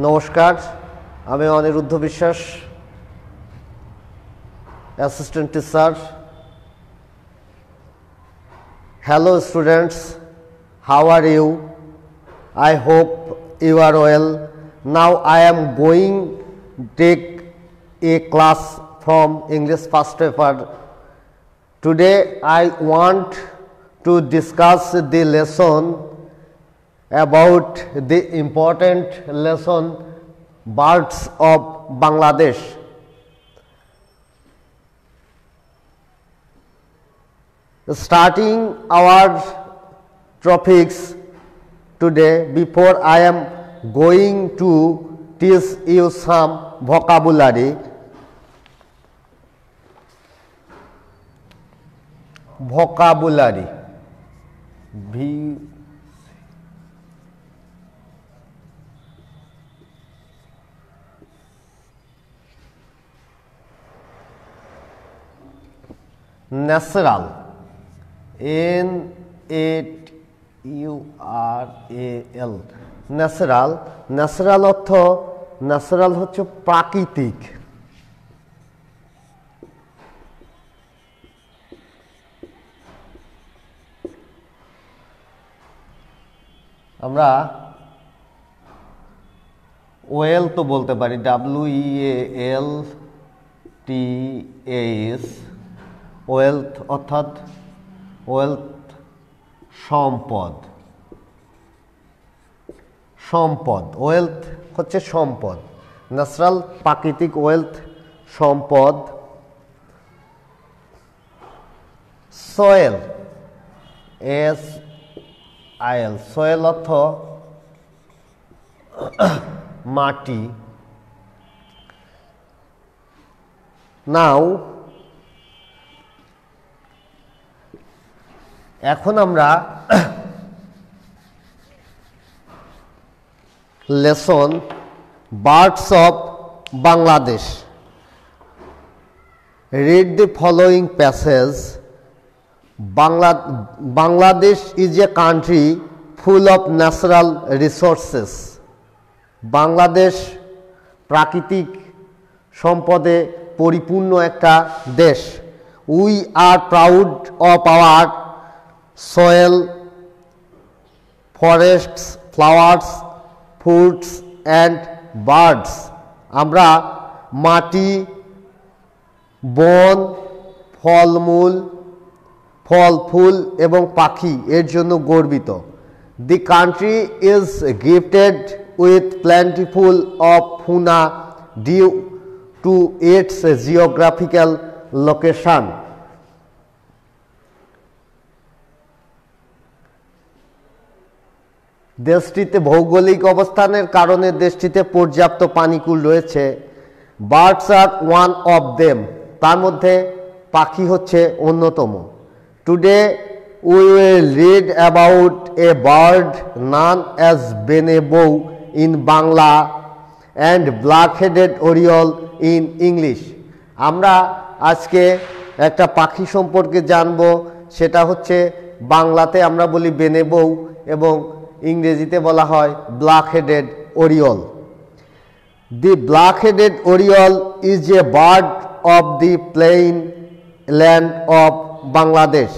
নমস্কার, আমি অনিরুদ্ধ বিশ্বাস, assistant teacher. Hello students, how are you? I hope you are well. Now I am going to take a class from English first paper. Today I want to discuss the lesson about the important lesson birds of Bangladesh. Starting our topics today, before I am going to teach you some vocabulary. Vocabulary. Natural. N-A-T-U-R-A-L natural. Natural অর্থ natural হচ্ছে প্রাকৃতিক। আমরা well তো বলতে পারি, WEALTH, wealth অর্থাৎ wealth সম্পদ। সম্পদ, ওয়েলথ হচ্ছে সম্পদ। ন্যাচারাল প্রাকৃতিক, ওয়েলথ সম্পদ। সয়েল, SIL, সয়েল অর্থ মাটি। নাও এখন আমরা lesson birds of Bangladesh. Read the following passage. Bangladesh is a country full of natural resources. Bangladesh প্রাকৃতিক সম্পদে পরিপূর্ণ একটা দেশ। We are proud of our soil, forests, flowers, fruits and birds. আমরা মাটি, বন, ফলমূল, ফল ফুল এবং পাখি এর জন্য গর্বিত। The country is gifted with plentiful of fauna due to its geographical location. দেশটিতে ভৌগোলিক অবস্থানের কারণে দেশটিতে পর্যাপ্ত পানিকুল রয়েছে। Birds are one of them, তার মধ্যে পাখি হচ্ছে অন্যতম। Today we will read about a bird name as benebou in Bangla and black headed oriole in English. আমরা আজকে একটা পাখি সম্পর্কে জানব, সেটা হচ্ছে বাংলাতে আমরা বলি বেনেবৌ এবং ইংরেজিতে বলা হয় black headed oriole. The black headed oriole is a bird of the plain land of Bangladesh.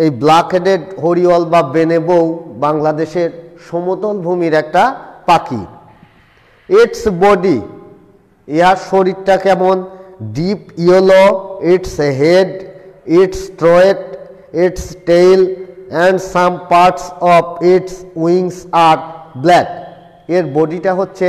এই ব্ল্যাক হেডেড ওরিয়ল বা বেনেবৌ বাংলাদেশের সমতল ভূমির একটা পাখি। ইটস বডি, ইহার শরীরটা কেমন? Deep yellow, it's head, it's throat, it's tail and some parts of its wings are black. এর বডিটা হচ্ছে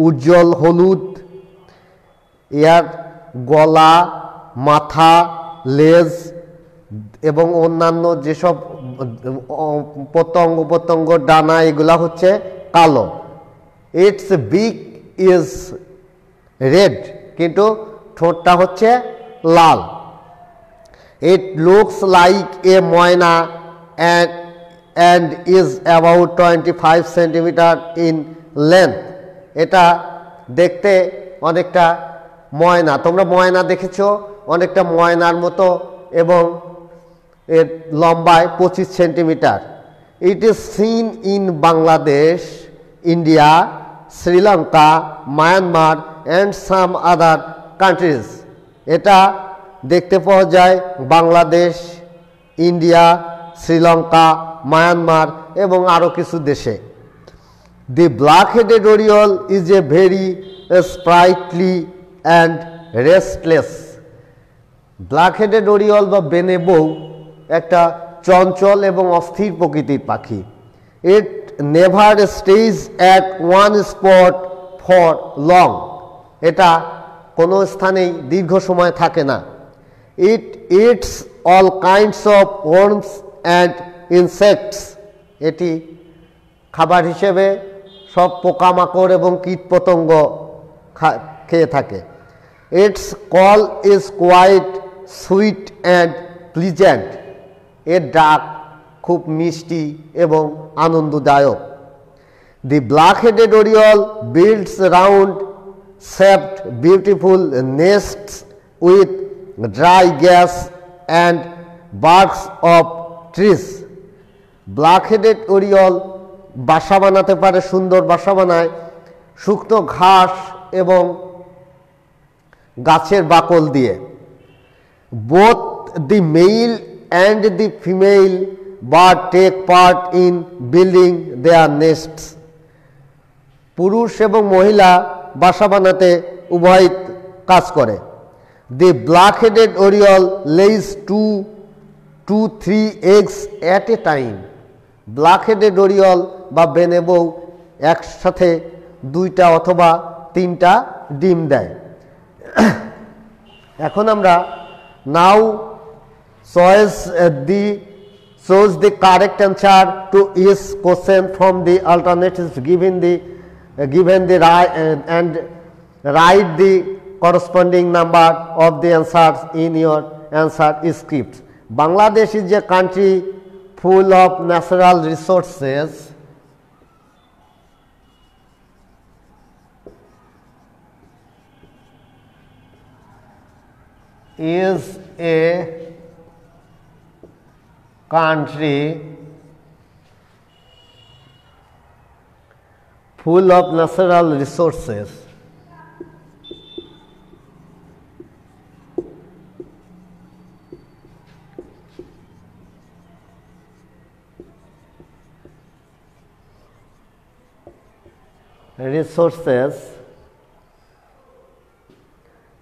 উজ্জ্বল হলুদ। এর গলা, মাথা, লেজ এবং অন্যান্য যেসব পতঙ্গ ডানা এগুলা হচ্ছে কালো। ইটস বিক ইজ রেড, কিন্তু ঠোঁটটা হচ্ছে লাল। It looks like a myna and is about 25 centimeter in length. এটা দেখতে অনেকটা ময়না, তোমরা ময়না দেখেছো, অনেকটা ময়নার মতো এবং এর লম্বায় 25 centimetre. It is seen in Bangladesh, India, Sri Lanka, Myanmar and some other countries. এটা দেখতে পাওয়া যায় বাংলাদেশ, ইন্ডিয়া, শ্রীলঙ্কা, মায়ানমার এবং আরও কিছু দেশে। The black-headed oriole is a very sprightly and restless. Black-headed oriole বা বেনেবৌ একটা চঞ্চল এবং অস্থির প্রকৃতির পাখি। It never stays at one spot for long. এটা কোনো স্থানেই দীর্ঘ সময় থাকে না। It eats all kinds of worms and insects. এটি খাবার হিসেবে সব পোকামাকড় এবং কীটপতঙ্গ খেয়ে থাকে। Its call is quite sweet and pleasant. এর ডাক খুব মিষ্টি এবং আনন্দদায়ক। The black-headed oriole builds round-shaped beautiful nests with dry grass and barks of trees. Black-headed oriole বাসা বানাতে পারে, সুন্দর বাসা বানায় শুকনো ঘাস এবং গাছের বাকল দিয়ে। Both the male and the female bird take part in building their nests. পুরুষ এবং মহিলা বাসা বানাতে উভয় কাজ করে। The black-headed oriole lays 2 to 3 eggs at a time. Black-headed oriole বা বেনেবৌ একসাথে 2টা অথবা 3টা ডিম দেয়। এখন আমরা now choose the correct answer to each question from the alternatives given the right and write the corresponding number of the answers in your answer script. Bangladesh is a country full of natural resources. Is a country full of natural resources.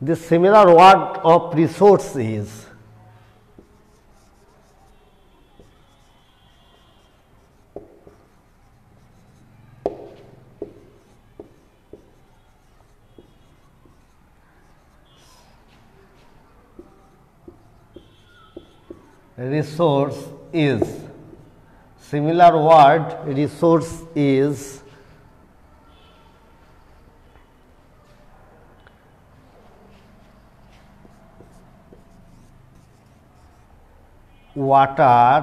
The similar word of resource is similar word resource is water,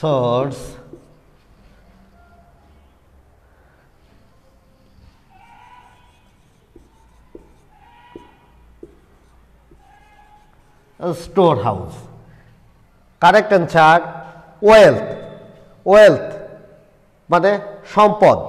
source, a storehouse. Correct answer wealth. Wealth মানে সম্পদ।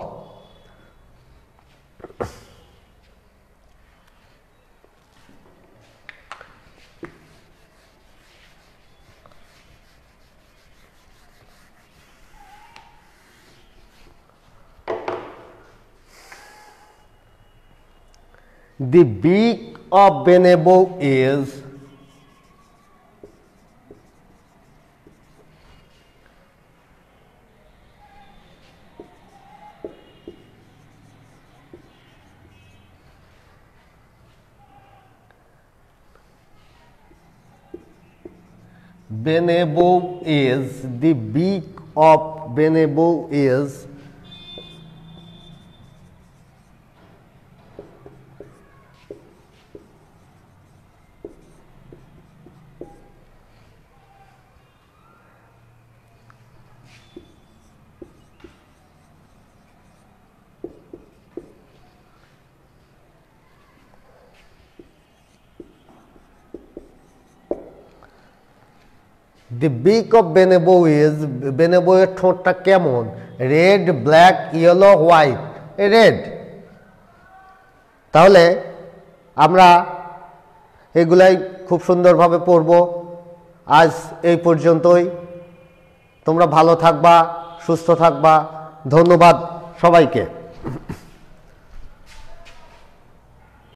The beak of Benebo is the beak of Benebo is দি বিক of বেনেবো is, বেনেবোয়ের ঠোঁটটা কেমন? Red, black, yellow, white. Red. তাহলে আমরা এগুলাই খুব সুন্দরভাবে পড়ব। আজ এই পর্যন্তই। তোমরা ভালো থাকবা, সুস্থ থাকবা। ধন্যবাদ সবাইকে।